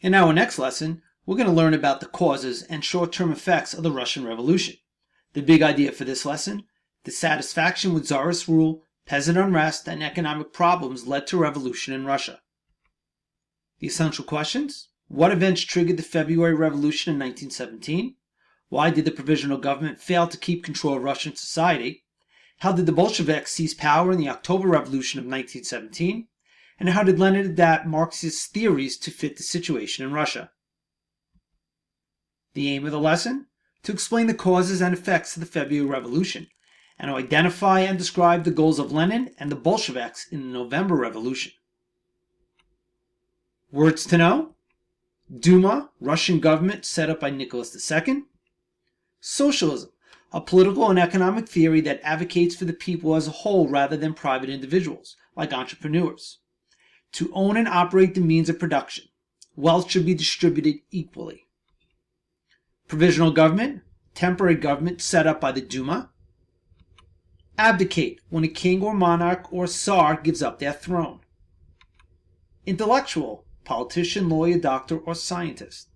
In our next lesson, we're going to learn about the causes and short-term effects of the Russian Revolution. The big idea for this lesson: dissatisfaction with Tsarist rule, peasant unrest, and economic problems led to revolution in Russia. The essential questions: what events triggered the February Revolution in 1917? Why did the provisional government fail to keep control of Russian society? How did the Bolsheviks seize power in the October Revolution of 1917? And how did Lenin adapt Marxist theories to fit the situation in Russia? The aim of the lesson: to explain the causes and effects of the February Revolution, and to identify and describe the goals of Lenin and the Bolsheviks in the November Revolution. Words to know: Duma, Russian government set up by Nicholas II. Socialism, a political and economic theory that advocates for the people as a whole rather than private individuals, like entrepreneurs. To own and operate the means of production. Wealth should be distributed equally. Provisional government, temporary government set up by the Duma. Abdicate, when a king or monarch or Tsar gives up their throne. Intellectual, politician, lawyer, doctor, or scientist.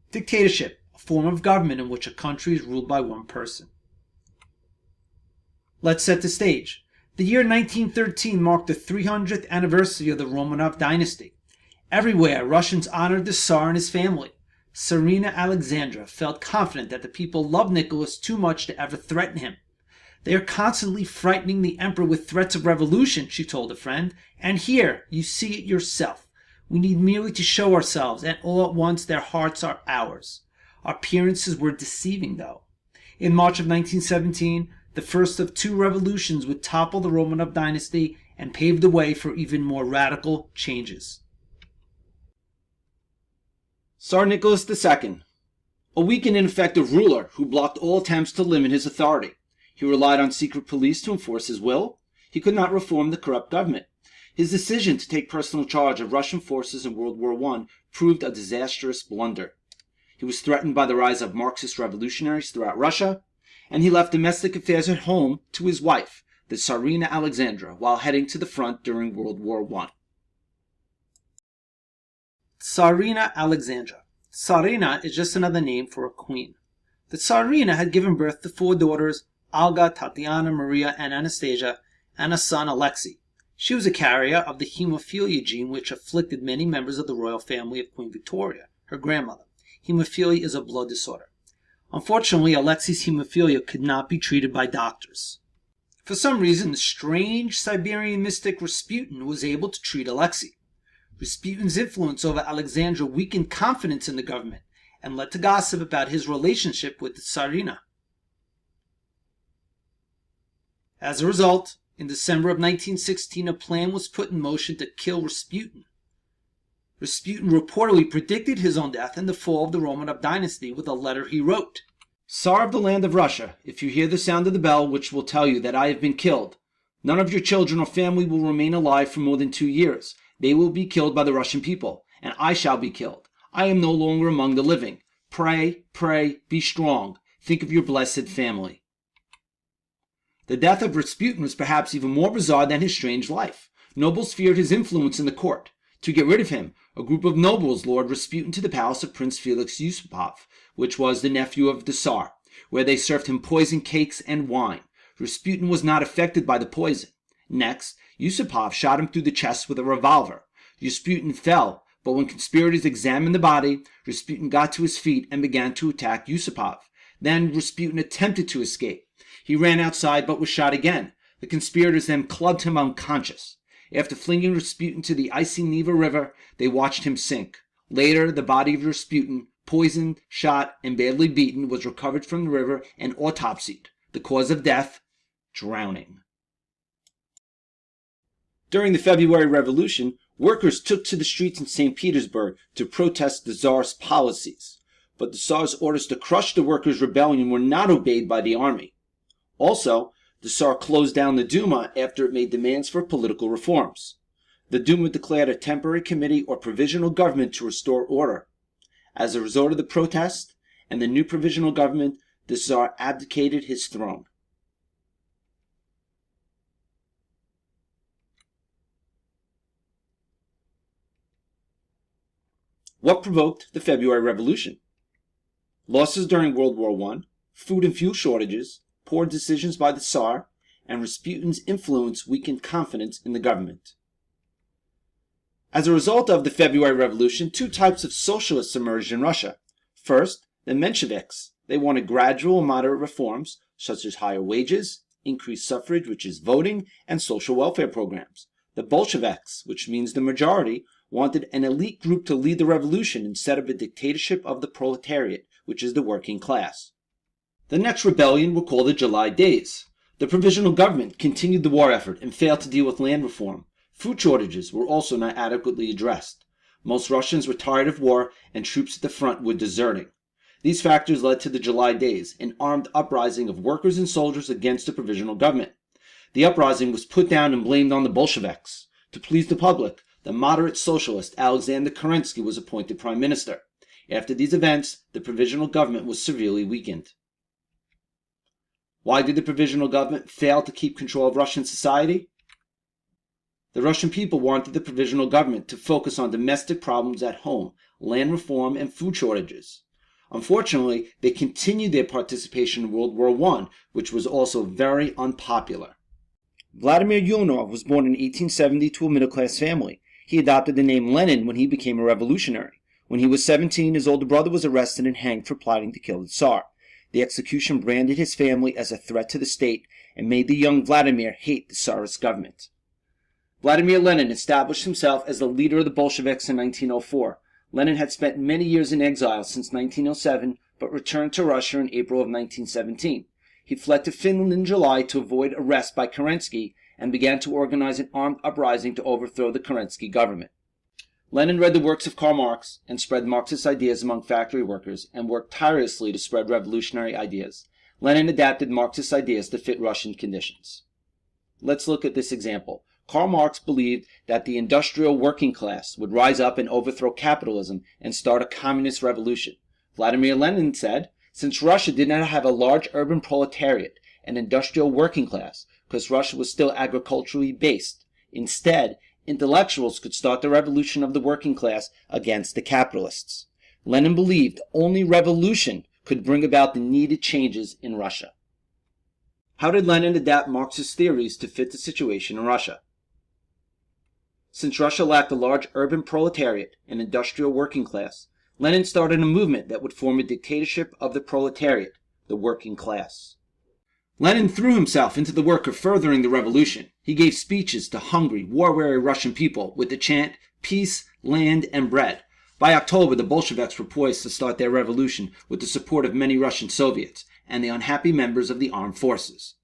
Dictatorship, a form of government in which a country is ruled by one person. Let's set the stage. The year 1913 marked the 300th anniversary of the Romanov dynasty. Everywhere, Russians honored the Tsar and his family. Tsarina Alexandra felt confident that the people loved Nicholas too much to ever threaten him. "They are constantly frightening the emperor with threats of revolution," she told a friend, "and here, you see it yourself. We need merely to show ourselves, and all at once their hearts are ours." Our appearances were deceiving, though. In March of 1917, the first of two revolutions would topple the Romanov dynasty and pave the way for even more radical changes. Tsar Nicholas II, a weak and ineffective ruler who blocked all attempts to limit his authority. He relied on secret police to enforce his will. He could not reform the corrupt government. His decision to take personal charge of Russian forces in World War I proved a disastrous blunder. He was threatened by the rise of Marxist revolutionaries throughout Russia, and he left domestic affairs at home to his wife, the Tsarina Alexandra, while heading to the front during World War I. Tsarina Alexandra. Tsarina is just another name for a queen. The Tsarina had given birth to 4 daughters, Olga, Tatiana, Maria, and Anastasia, and a son, Alexei. She was a carrier of the hemophilia gene which afflicted many members of the royal family of Queen Victoria, her grandmother. Hemophilia is a blood disorder. Unfortunately, Alexei's hemophilia could not be treated by doctors. For some reason, the strange Siberian mystic Rasputin was able to treat Alexei. Rasputin's influence over Alexandra weakened confidence in the government and led to gossip about his relationship with the Tsarina. As a result, in December of 1916, a plan was put in motion to kill Rasputin. Rasputin reportedly predicted his own death and the fall of the Romanov dynasty with a letter he wrote. "Tsar of the land of Russia, if you hear the sound of the bell which will tell you that I have been killed, none of your children or family will remain alive for more than 2 years. They will be killed by the Russian people, and I shall be killed. I am no longer among the living. Pray, pray, be strong. Think of your blessed family." The death of Rasputin was perhaps even more bizarre than his strange life. Nobles feared his influence in the court. To get rid of him, a group of nobles lured Rasputin to the palace of Prince Felix Yusupov, which was the nephew of the Tsar, where they served him poisoned cakes and wine. Rasputin was not affected by the poison. Next, Yusupov shot him through the chest with a revolver. Rasputin fell, but when conspirators examined the body, Rasputin got to his feet and began to attack Yusupov. Then Rasputin attempted to escape. He ran outside but was shot again. The conspirators then clubbed him unconscious. After flinging Rasputin to the icy Neva River, they watched him sink. Later, the body of Rasputin, poisoned, shot, and badly beaten, was recovered from the river and autopsied. The cause of death: drowning. During the February Revolution, workers took to the streets in St. Petersburg to protest the Tsar's policies. But the Tsar's orders to crush the workers' rebellion were not obeyed by the army. Also, the Tsar closed down the Duma after it made demands for political reforms. The Duma declared a temporary committee or provisional government to restore order. As a result of the protest and the new provisional government, the Tsar abdicated his throne. What provoked the February Revolution? Losses during World War I, food and fuel shortages, poor decisions by the Tsar, and Rasputin's influence weakened confidence in the government. As a result of the February Revolution, two types of socialists emerged in Russia. First, the Mensheviks. They wanted gradual and moderate reforms, such as higher wages, increased suffrage, which is voting, and social welfare programs. The Bolsheviks, which means the majority, wanted an elite group to lead the revolution instead of a dictatorship of the proletariat, which is the working class. The next rebellion were called the July Days. The provisional government continued the war effort and failed to deal with land reform. Food shortages were also not adequately addressed. Most Russians were tired of war, and troops at the front were deserting. These factors led to the July Days, an armed uprising of workers and soldiers against the provisional government. The uprising was put down and blamed on the Bolsheviks. To please the public, the moderate socialist Alexander Kerensky was appointed prime minister. After these events, the provisional government was severely weakened. Why did the provisional government fail to keep control of Russian society? The Russian people wanted the provisional government to focus on domestic problems at home, land reform, and food shortages. Unfortunately, they continued their participation in World War I, which was also very unpopular. Vladimir Ulyanov was born in 1870 to a middle-class family. He adopted the name Lenin when he became a revolutionary. When he was 17, his older brother was arrested and hanged for plotting to kill the Tsar. The execution branded his family as a threat to the state and made the young Vladimir hate the Tsarist government. Vladimir Lenin established himself as the leader of the Bolsheviks in 1904. Lenin had spent many years in exile since 1907, but returned to Russia in April of 1917. He fled to Finland in July to avoid arrest by Kerensky and began to organize an armed uprising to overthrow the Kerensky government. Lenin read the works of Karl Marx and spread Marxist ideas among factory workers and worked tirelessly to spread revolutionary ideas. Lenin adapted Marxist ideas to fit Russian conditions. Let's look at this example. Karl Marx believed that the industrial working class would rise up and overthrow capitalism and start a communist revolution. Vladimir Lenin said, since Russia did not have a large urban proletariat and industrial working class, because Russia was still agriculturally based, instead, intellectuals could start the revolution of the working class against the capitalists. Lenin believed only revolution could bring about the needed changes in Russia. How did Lenin adapt Marxist theories to fit the situation in Russia? Since Russia lacked a large urban proletariat and industrial working class, Lenin started a movement that would form a dictatorship of the proletariat, the working class. Lenin threw himself into the work of furthering the revolution. He gave speeches to hungry, war-weary Russian people with the chant, peace, land, and bread. By October, the Bolsheviks were poised to start their revolution with the support of many Russian Soviets and the unhappy members of the armed forces.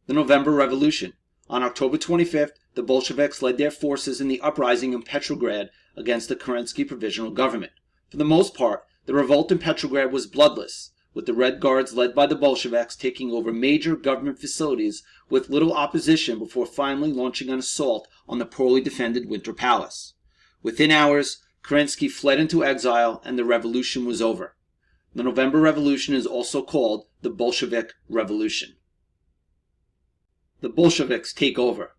The November Revolution. On October 25th, the Bolsheviks led their forces in the uprising in Petrograd against the Kerensky provisional government. For the most part, the revolt in Petrograd was bloodless, with the Red Guards led by the Bolsheviks taking over major government facilities with little opposition before finally launching an assault on the poorly defended Winter Palace. Within hours, Kerensky fled into exile and the revolution was over. The November Revolution is also called the Bolshevik Revolution. The Bolsheviks take over.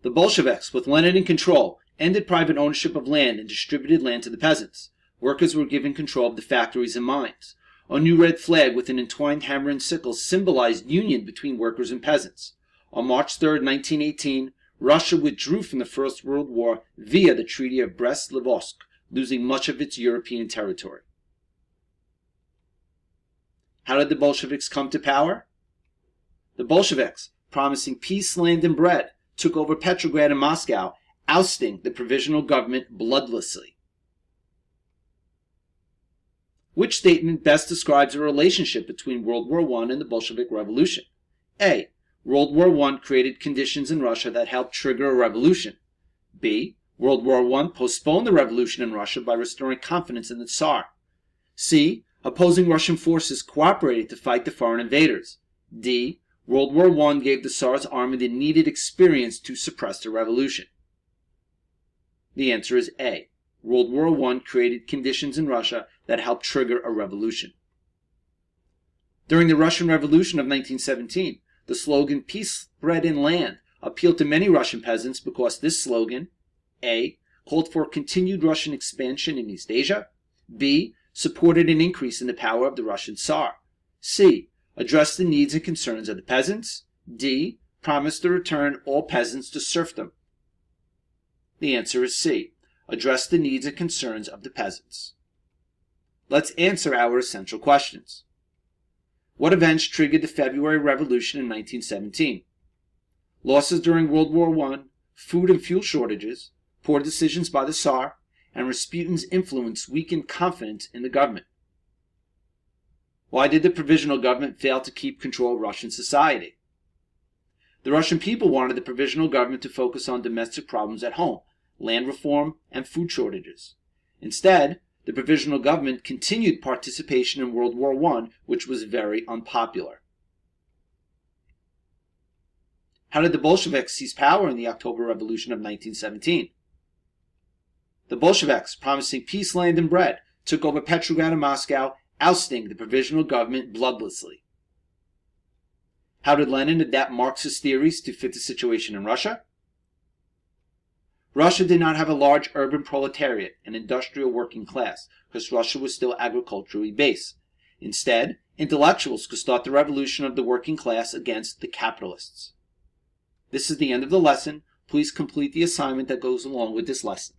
The Bolsheviks, with Lenin in control, ended private ownership of land and distributed land to the peasants. Workers were given control of the factories and mines. A new red flag with an entwined hammer and sickle symbolized union between workers and peasants. On March 3, 1918, Russia withdrew from the First World War via the Treaty of Brest-Litovsk, losing much of its European territory. How did the Bolsheviks come to power? The Bolsheviks, promising peace, land, and bread, took over Petrograd and Moscow, ousting the provisional government bloodlessly. Which statement best describes the relationship between World War I and the Bolshevik Revolution? A. World War I created conditions in Russia that helped trigger a revolution. B. World War I postponed the revolution in Russia by restoring confidence in the Tsar. C. Opposing Russian forces cooperated to fight the foreign invaders. D. World War I gave the Tsar's army the needed experience to suppress the revolution. The answer is A. World War I created conditions in Russia that helped trigger a revolution. During the Russian Revolution of 1917, the slogan "Peace, Bread, and Land" appealed to many Russian peasants because this slogan, A. called for continued Russian expansion in East Asia. B. Supported an increase in the power of the Russian Tsar. C. Addressed the needs and concerns of the peasants. D. Promised to return all peasants to serfdom. The answer is C. Addressed the needs and concerns of the peasants. Let's answer our essential questions. What events triggered the February Revolution in 1917? Losses during World War I, food and fuel shortages, poor decisions by the Tsar, and Rasputin's influence weakened confidence in the government. Why did the provisional government fail to keep control of Russian society? The Russian people wanted the provisional government to focus on domestic problems at home, land reform, and food shortages. Instead, the provisional government continued participation in World War I, which was very unpopular. How did the Bolsheviks seize power in the October Revolution of 1917? The Bolsheviks, promising peace, land, and bread, took over Petrograd and Moscow, ousting the provisional government bloodlessly. How did Lenin adapt Marxist theories to fit the situation in Russia? Russia did not have a large urban proletariat and industrial working class, because Russia was still agriculturally based. Instead, intellectuals could start the revolution of the working class against the capitalists. This is the end of the lesson. Please complete the assignment that goes along with this lesson.